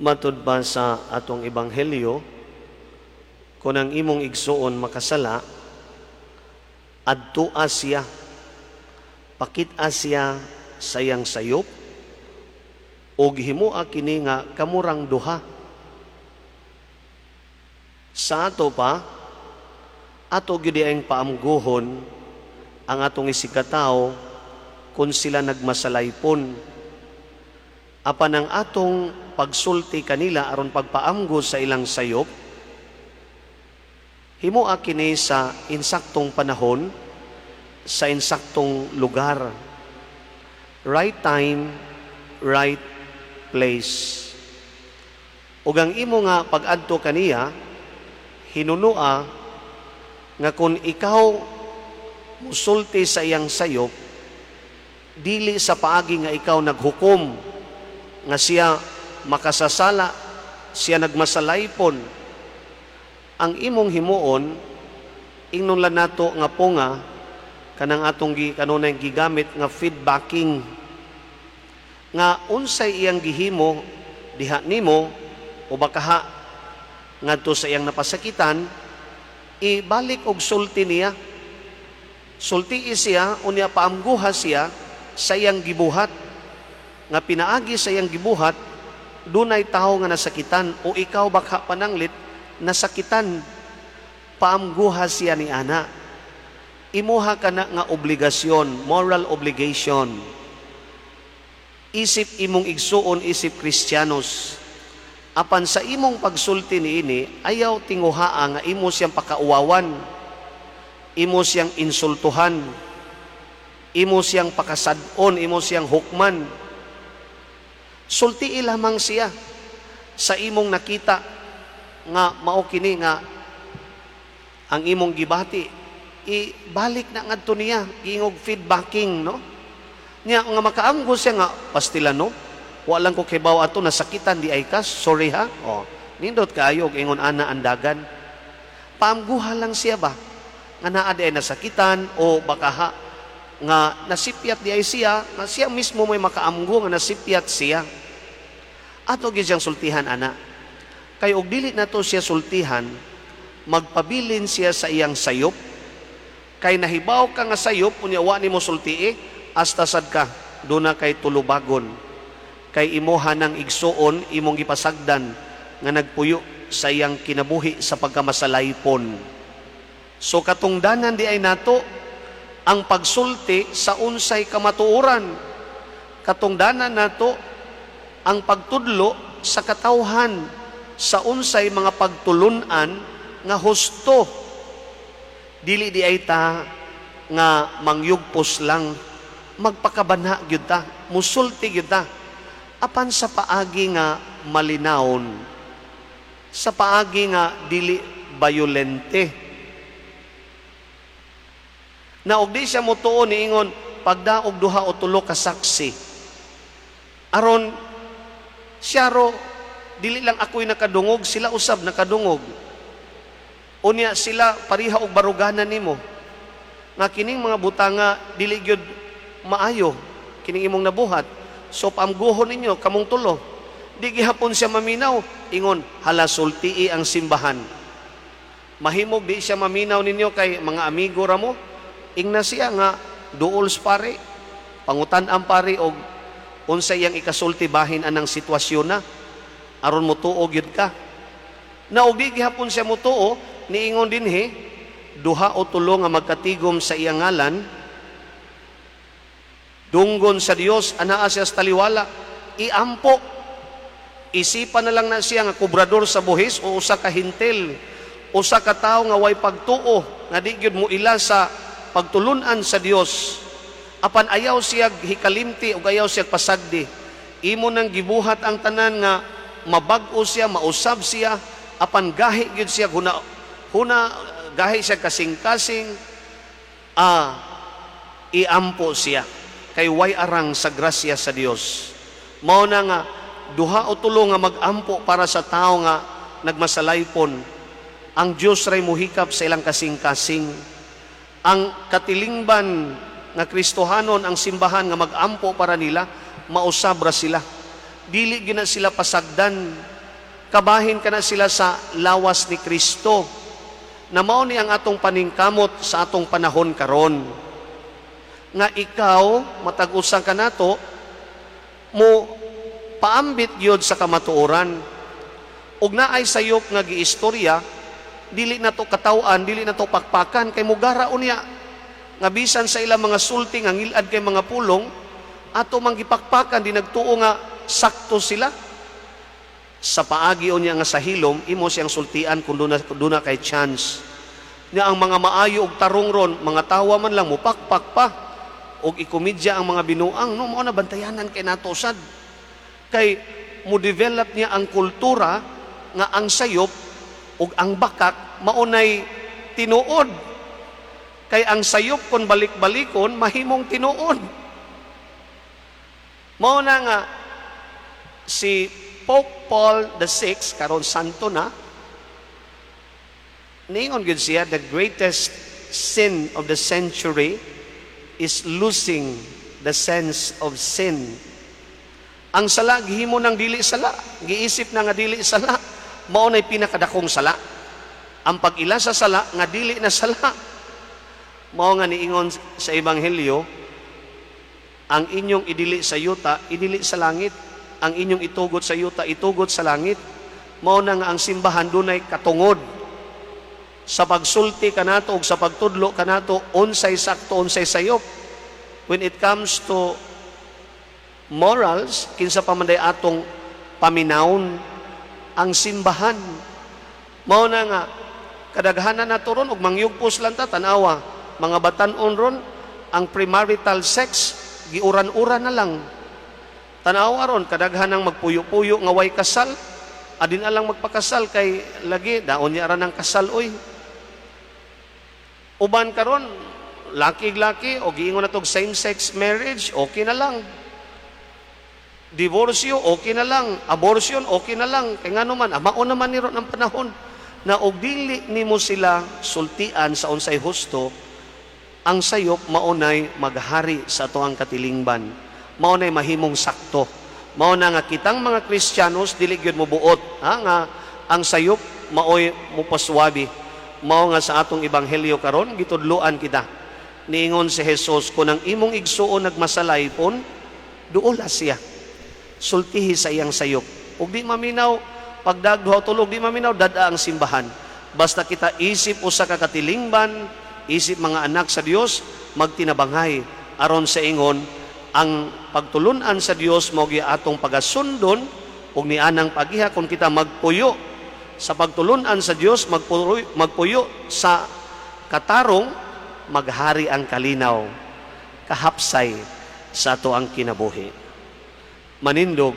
Matud ba sa atong ebanghelyo, kung ang imong igsuon makasala, adtua siya, pakita siya sayang sayop, o gihimoa kini nga kamurang duha. Sa ato pa, ato gyud ang paamguhon ang atong isikataw kung sila nagmasalaypon. Apan ang atong pagsulti kanila aron pagpaamgo sa ilang sayop, himoa kini sa insaktong panahon, sa insaktong lugar. Right time, right place. Ug ang imo nga pag-adto kaniya, hinunua nga kung ikaw musulti sa iyang sayop, dili sa paagi nga ikaw naghukom nga siya makasasala, siya nagmasalaypon. Ang imong himuon, ingnon lang nato nga po nga, kanang atong kanunay gigamit nga feedbacking, nga unsay iyang gihimo, diha nimo, o bakaha, ngadto sa iyang napasakitan, ibalik og sulti niya. Sulti siya, unya paamguha siya sa iyang gibuhat, nga pinaagi sa iyang gibuhat, dunay tao nga nasakitan, o ikaw baka pananglit, nasakitan, paamguha siya ni ana. Imuha ka na nga obligasyon, moral obligation. Isip imong igsuon, isip Kristiyanos. Apan sa imong pagsulti niini, ayaw tinguhaa nga imo siyang pakauwawan, imo siyang insultuhan, imo siyang pakasadon, imo siyang hukman. Sultii lamang siya sa imong nakita nga mao kini nga ang imong gibati, ibalik na ngadto niya, ingog feedbacking, no? Nya nga makaamgo siya nga, pastila no, walang ko kibaw ato nasakitan di ay kas, sorry ha, nindot kaayo og ingon ana andagan. Paamguha lang siya ba nga naa di ay nasakitan, o baka ha nga nasipyat di ay siya, nga siya mismo may makaamgo nga nasipyat siya. Ato gyud siyang sultihan ana. Kay og dili nato siya sultihan, magpabilin siya sa iyang sayop. Kay nahibaw ka nga sayop unya wa nimo sultii, hasta sad ka duna kay tulubagon. Kay imuha ng igsuon imong gipasagdan nga nagpuyo sa iyang kinabuhi sa pagkamasalaypon. So katungdanan di ay nato ang pagsulti sa unsay kamatuoran. Katungdanan nato ang pagtudlo sa katawhan sa unsay mga pagtulunan nga husto. Dili di ay ta nga mangyugpos lang, magpakabanha gyud ta, musulti gyud ta, apan sa paagi nga malinawon, sa paagi nga dili bayolente. Na og di siya motuon niingon pagdaog duha o tulo ka saksi, aron siya ro, dili lang ako'y nakadungog, sila usab nakadungog. Unya sila pariha og baruganan nimo. Nga kining mga butanga dili gyud maayo kining imong nabuhat. So paamguhon ninyo kamong tulo. Di gihapon siya maminaw, ingon hala sultii ang simbahan. Mahimog di siya maminaw ninyo kay mga amigo ra mo. Ingna siya nga duols pare, pangutan-an pare og unsay iyang ikasulti bahin anang sitwasyon na aron mo tuo gyud ka. Na og di gihapon siya mo tuo, niingon dinhi duha o tulo nga magkatigom sa iyang ngalan, dunggon sa Dios anaa siya sa taliwala, iampo. Isipan na lang na siya nga kubrador sa buhis o usa ka hintel, usa ka tawo nga way pagtuo nga di gyud mo ila sa pagtulunan sa Dios. Apan ayaw siya hikalimti o ayaw siya pasagdi. Imo nang gibuhat ang tanan nga mabag-o siya, mausab siya, apan gahi gyud siya huna gahi siya kasing-kasing, iampo siya kay way arang sa grasya sa Dios. Mao na nga duha o tulo nga magampo para sa tao nga nagmasalaypon. Ang Dios ray muhikap sa ilang kasing-kasing. Ang katilingban nga Kristohanon ang simbahan nga magampo para nila, mausabra sila. dili gina sila pasagdan, kabahin ka na sila sa lawas ni Kristo, na mao ni ang atong paningkamot sa atong panahon karon. Nga ikaw, matag-usa ka nato, mo paambit gyud sa kamatuoran. Ug naay sayop nga giistorya, dili na to katawan, dili na to pakpakan, kay mugara unya, nga bisan sa ilang mga sulti nga ngilad kay mga pulong, ato mang gipakpakan, di nagtuo nga sakto sila. Sa paagi unya nga sa hilom, imo siyang sultian kung duna kay chance. Nga ang mga maayo og tarong ron, mga tawa man lang mo pakpak pa, og ikomedya ang mga binuang, no, mao na bantayanan kay nato sad. Kay mo develop niya ang kultura nga ang sayop ug ang bakak maunay tinuod. Kay ang sayop kon balik-balikon mahimong tinuod. Mao na nga si Pope Paul VI, karon santo na, ningon gud siya, the greatest sin of the century is losing the sense of sin. Ang sala, gihimo ng dili sala, giisip na nga dili sala, mao na'y pinakadakong sala. Ang pag-ila sa sala, nga dili na sala. Mao nga niingon sa Ebanghelyo, ang inyong idili sa yuta, idili sa langit. Ang inyong itugot sa yuta, itugot sa langit. Mao na nga ang simbahan dunay katungod. Sa pagsulti kanato ug sa pagtudlo kanato, unsay sakto, unsay sayop. When it comes to morals, kinsa pa man day atong paminawon ang simbahan. Mao na nga kadaghanan nato ron ug mangyugpos lang ta tanawa, mga batan-on ron ang premarital sex giuran-uran na lang. Tanawa ron kadaghanang magpuyo-puyo nga way kasal, adin alang magpakasal kay lagi daon niya ra ng kasal oy. Uban karon laki-laki o giingon natog same-sex marriage, okay na lang. Divorsyo, okay na lang. Abortion, okay na lang. Kaya nga naman, mao naman niro ng panahon na og dili nimo sila sultian sa unsay husto, ang sayop maunay maghari sa atoang katilingban. Maunay mahimong sakto. Mao na nga kitang mga Kristiyanos dili gyud mo buot, nga ang sayop maoy mo paswabi. Mao nga sa atong ebanghelyo karon gitudloan kita. Niingon si Jesus, kung ang imong igsuon nagmasalaypon, duola siya. Sultihi sa iyang sayop. Ug di maminaw pagdagduha tulog, di maminaw dada ang simbahan. Basta kita isip usa ka katilingban, isip mga anak sa Dios, magtinabangay aron sa ingon ang pagtulunan sa Dios mao gi atong pagasundon ug nianang pagiha kung kita magpuyo sa pagtulunan sa Dios, magpuyo sa katarong, maghari ang kalinaw, kahapsay sa ato ang kinabuhi. Manindog